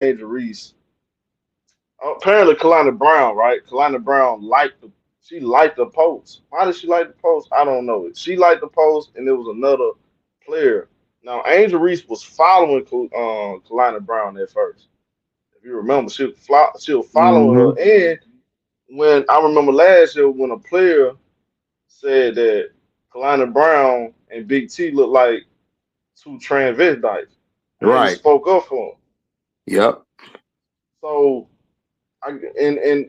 Angel Reese. Apparently, Kalani Brown, right? Kalani Brown liked the post. Why did she like the post? I don't know. She liked the post, and there was another player. Now, Angel Reese was following Kalani Brown at first. If you remember, she was following Mm-hmm. her. And when I remember last year, when a player said that Kalani Brown and Big T looked like two transvestites, Angel Right. spoke up for him. Yep. So, and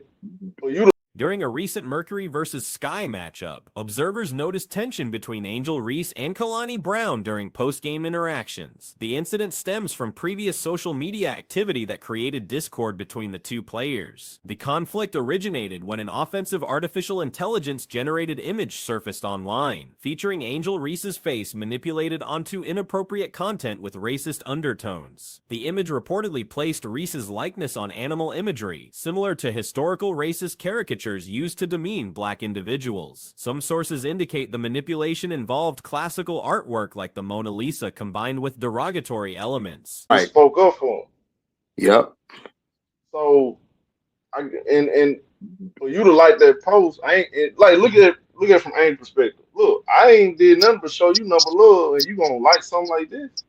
for you to During a recent Mercury versus Sky matchup, observers noticed tension between Angel Reese and Kalani Brown during post-game interactions. The incident stems from previous social media activity that created discord between the two players. The conflict originated when an offensive artificial intelligence-generated image surfaced online, featuring Angel Reese's face manipulated onto inappropriate content with racist undertones. The image reportedly placed Reese's likeness on animal imagery, similar to historical racist caricatures used to demean black individuals. Some sources indicate the manipulation involved classical artwork like the Mona Lisa combined with derogatory elements. Right. spoke up for him. Yep. So and for you to like that post, I ain't like look at it from Angel perspective. Look, I ain't did nothing but show you number love, and you gonna like something like this.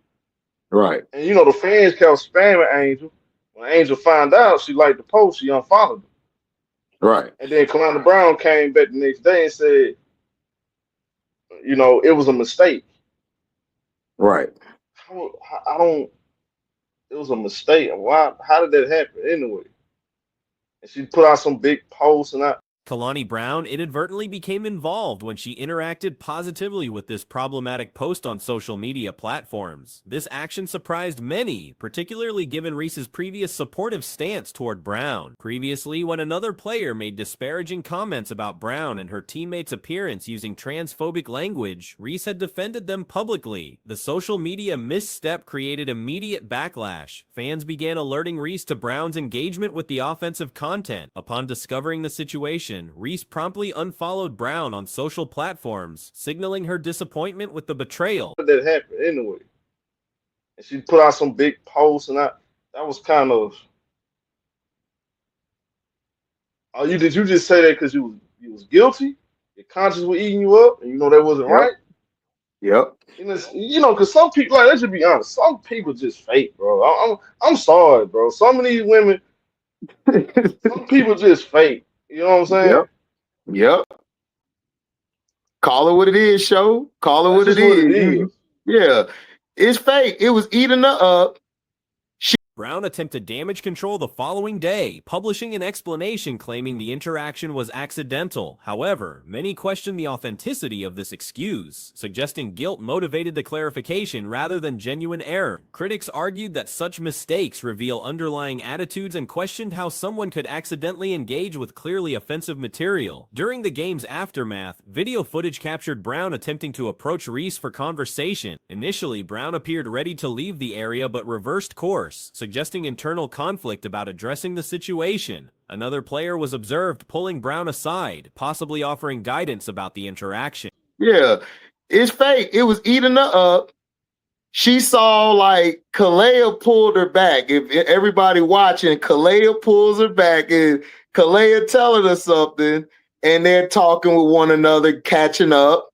Right. And you know the fans kept spamming Angel. When Angel found out she liked the post, she unfollowed him. Right. And then Kalana Brown came back the next day and said, you know, it was a mistake. Right. I don't. It was a mistake. Why? How did that happen anyway? And she put out some big posts, and I Kalani Brown inadvertently became involved when she interacted positively with this problematic post on social media platforms. This action surprised many, particularly given Reese's previous supportive stance toward Brown. Previously, when another player made disparaging comments about Brown and her teammates' appearance using transphobic language, Reese had defended them publicly. The social media misstep created immediate backlash. Fans began alerting Reese to Brown's engagement with the offensive content. Upon discovering the situation, Reese promptly unfollowed Brown on social platforms, signaling her disappointment with the betrayal. how did that happen anyway? And she put out some big posts, and I that was kind of. Oh, you did you just say that because you was guilty? Your conscience was eating you up, and you know that wasn't Yep. right. Yep. Because some people, like let's just be honest, some people just fake, bro. I'm sorry, bro. Some of these women, some people just fake. You know what I'm saying? Yep. Yep. Call it what it is, show. Call it That's what it just what it is. is. Yeah. It's fake. It was eating her up. Brown attempted damage control the following day, publishing an explanation claiming the interaction was accidental. However, many questioned the authenticity of this excuse, suggesting guilt motivated the clarification rather than genuine error. Critics argued that such mistakes reveal underlying attitudes and questioned how someone could accidentally engage with clearly offensive material. During the game's aftermath, video footage captured Brown attempting to approach Reese for conversation. Initially, Brown appeared ready to leave the area but reversed course, suggesting internal conflict about addressing the situation. Another player was observed pulling Brown aside, possibly offering guidance about the interaction. Yeah. It's fake. It was eating her up. She saw like Kalea pulled her back. If everybody watching, Kalea pulls her back and Kalea telling her something, and they're talking with one another, catching up.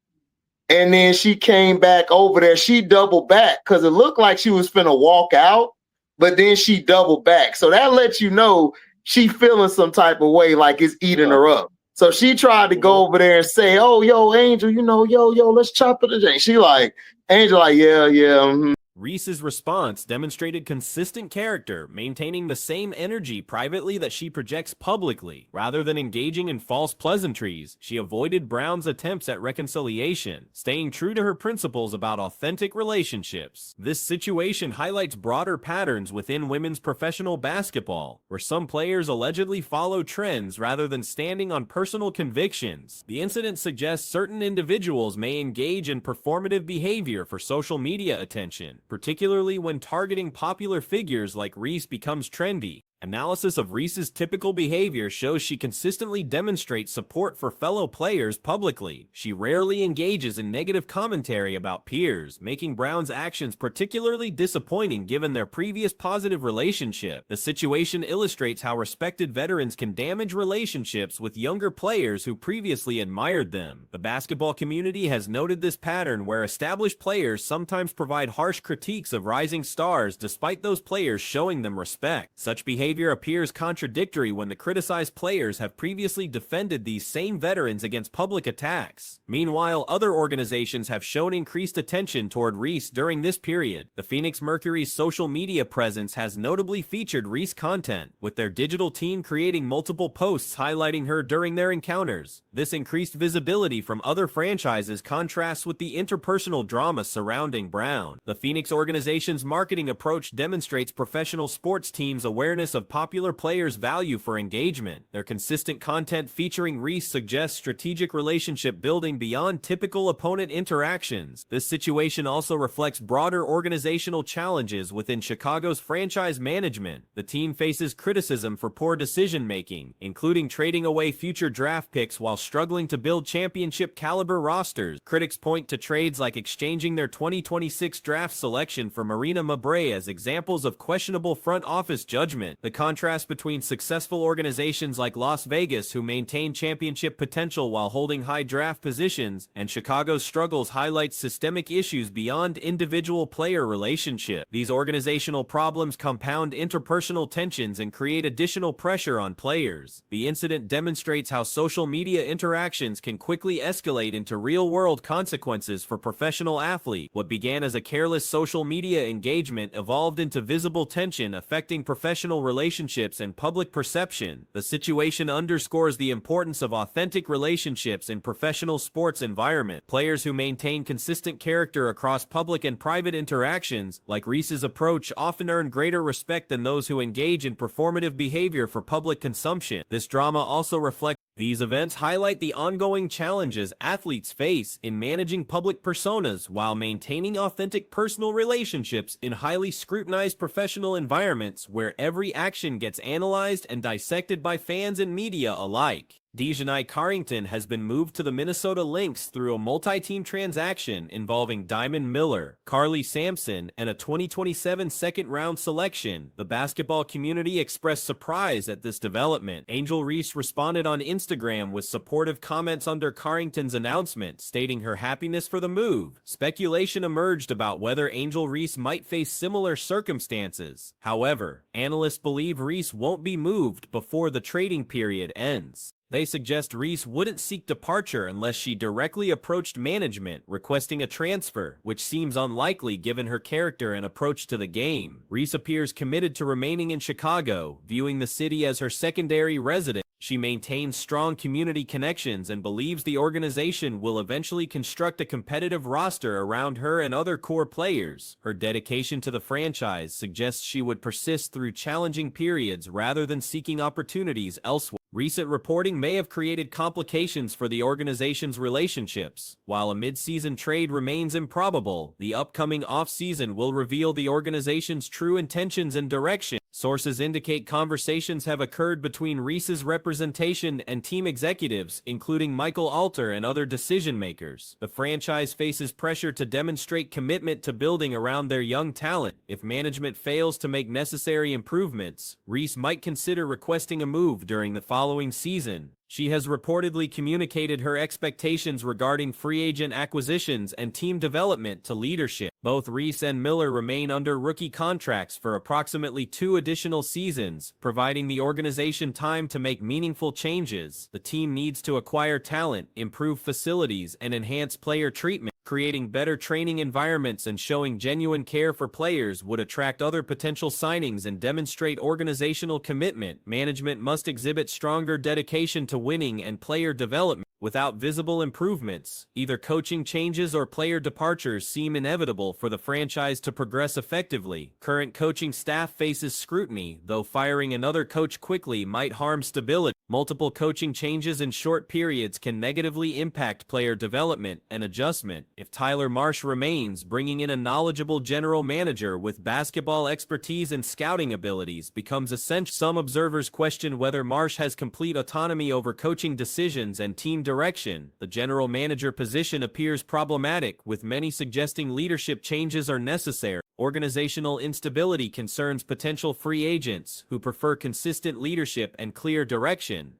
And then she came back over there. She doubled back because it looked like she was finna walk out, but then she doubled back. So that lets you know she feeling some type of way, like it's eating Yeah. her up. So she tried to go over there and say, "Oh, yo, Angel, yo, let's chop it." And she like, Angel, like, yeah, yeah. Mhm. Reese's response demonstrated consistent character, maintaining the same energy privately that she projects publicly. Rather than engaging in false pleasantries, she avoided Brown's attempts at reconciliation, staying true to her principles about authentic relationships. This situation highlights broader patterns within women's professional basketball, where some players allegedly follow trends rather than standing on personal convictions. The incident suggests certain individuals may engage in performative behavior for social media attention, particularly when targeting popular figures like Reese becomes trendy. Analysis of Reese's typical behavior shows she consistently demonstrates support for fellow players publicly. She rarely engages in negative commentary about peers, making Brown's actions particularly disappointing given their previous positive relationship. The situation illustrates how respected veterans can damage relationships with younger players who previously admired them. The basketball community has noted this pattern where established players sometimes provide harsh critiques of rising stars despite those players showing them respect. Such behavior appears contradictory when the criticized players have previously defended these same veterans against public attacks. Meanwhile, other organizations have shown increased attention toward Reese during this period. The Phoenix Mercury's social media presence has notably featured Reese content, with their digital team creating multiple posts highlighting her during their encounters. This increased visibility from other franchises contrasts with the interpersonal drama surrounding Brown. The Phoenix organization's marketing approach demonstrates professional sports teams' awareness of popular players' value for engagement. Their consistent content featuring Reese suggests strategic relationship building beyond typical opponent interactions. This situation also reflects broader organizational challenges within Chicago's franchise management. The team faces criticism for poor decision-making, including trading away future draft picks while struggling to build championship-caliber rosters. Critics point to trades like exchanging their 2026 draft selection for Marina Mabrey as examples of questionable front office judgment. The contrast between successful organizations like Las Vegas, who maintain championship potential while holding high draft positions, and Chicago's struggles highlights systemic issues beyond individual player relationship. These organizational problems compound interpersonal tensions and create additional pressure on players. The incident demonstrates how social media interactions can quickly escalate into real-world consequences for professional athletes. What began as a careless social media engagement evolved into visible tension affecting professional relationships and public perception. The situation underscores the importance of authentic relationships in professional sports environment. Players who maintain consistent character across public and private interactions, like Reese's approach, often earn greater respect than those who engage in performative behavior for public consumption. This drama also reflects these events highlight the ongoing challenges athletes face in managing public personas while maintaining authentic personal relationships in highly scrutinized professional environments where every action gets analyzed and dissected by fans and media alike. Dejanai Carrington has been moved to the Minnesota Lynx through a multi-team transaction involving Diamond Miller, Carly Sampson, and a 2027 second-round selection. The basketball community expressed surprise at this development. Angel Reese responded on Instagram with supportive comments under Carrington's announcement, stating her happiness for the move. Speculation emerged about whether Angel Reese might face similar circumstances. However, analysts believe Reese won't be moved before the trading period ends. They suggest Reese wouldn't seek departure unless she directly approached management requesting a transfer, which seems unlikely given her character and approach to the game. Reese appears committed to remaining in Chicago, viewing the city as her secondary residence. She maintains strong community connections and believes the organization will eventually construct a competitive roster around her and other core players. Her dedication to the franchise suggests she would persist through challenging periods rather than seeking opportunities elsewhere. Recent reporting may have created complications for the organization's relationships. While a mid-season trade remains improbable, the upcoming off-season will reveal the organization's true intentions and direction. Sources indicate conversations have occurred between Reese's representation and team executives, including Michael Alter and other decision-makers. The franchise faces pressure to demonstrate commitment to building around their young talent. If management fails to make necessary improvements, Reese might consider requesting a move during the following season. She has reportedly communicated her expectations regarding free agent acquisitions and team development to leadership. Both Reese and Miller remain under rookie contracts for approximately 2 additional seasons, providing the organization time to make meaningful changes. The team needs to acquire talent, improve facilities, and enhance player treatment. Creating better training environments and showing genuine care for players would attract other potential signings and demonstrate organizational commitment. Management must exhibit stronger dedication to winning and player development. Without visible improvements, either coaching changes or player departures seem inevitable for the franchise to progress effectively. Current coaching staff faces scrutiny, though firing another coach quickly might harm stability. Multiple coaching changes in short periods can negatively impact player development and adjustment. If Tyler Marsh remains, bringing in a knowledgeable general manager with basketball expertise and scouting abilities becomes essential. Some observers question whether Marsh has complete autonomy over coaching decisions and team direction. The general manager position appears problematic, with many suggesting leadership changes are necessary. Organizational instability concerns potential free agents who prefer consistent leadership and clear direction.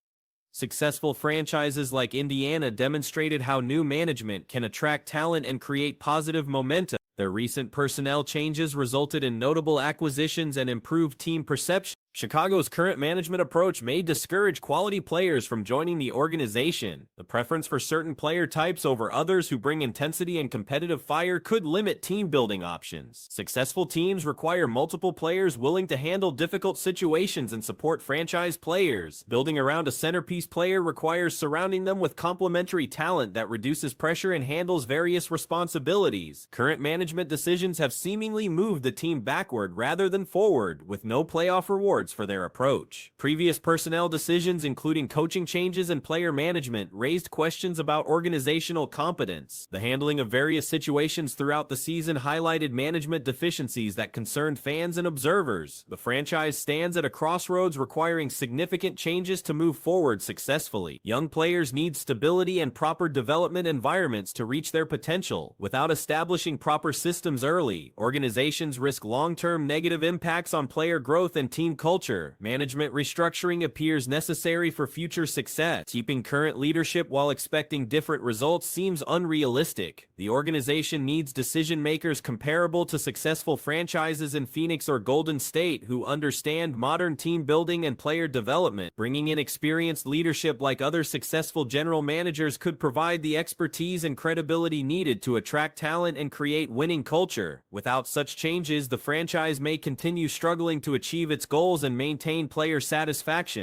Successful franchises like Indiana demonstrated how new management can attract talent and create positive momentum. Their recent personnel changes resulted in notable acquisitions and improved team perception. Chicago's current management approach may discourage quality players from joining the organization. The preference for certain player types over others who bring intensity and competitive fire could limit team-building options. Successful teams require multiple players willing to handle difficult situations and support franchise players. Building around a centerpiece player requires surrounding them with complementary talent that reduces pressure and handles various responsibilities. Current management decisions have seemingly moved the team backward rather than forward, with no playoff rewards for their approach. Previous personnel decisions, including coaching changes and player management, raised questions about organizational competence. The handling of various situations throughout the season highlighted management deficiencies that concerned fans and observers. The franchise stands at a crossroads requiring significant changes to move forward successfully. Young players need stability and proper development environments to reach their potential. Without establishing proper systems early, organizations risk long-term negative impacts on player growth and team culture. Management restructuring appears necessary for future success. Keeping current leadership while expecting different results seems unrealistic. The organization needs decision makers comparable to successful franchises in Phoenix or Golden State who understand modern team building and player development. Bringing in experienced leadership like other successful general managers could provide the expertise and credibility needed to attract talent and create winning culture. Without such changes, the franchise may continue struggling to achieve its goals and maintain player satisfaction.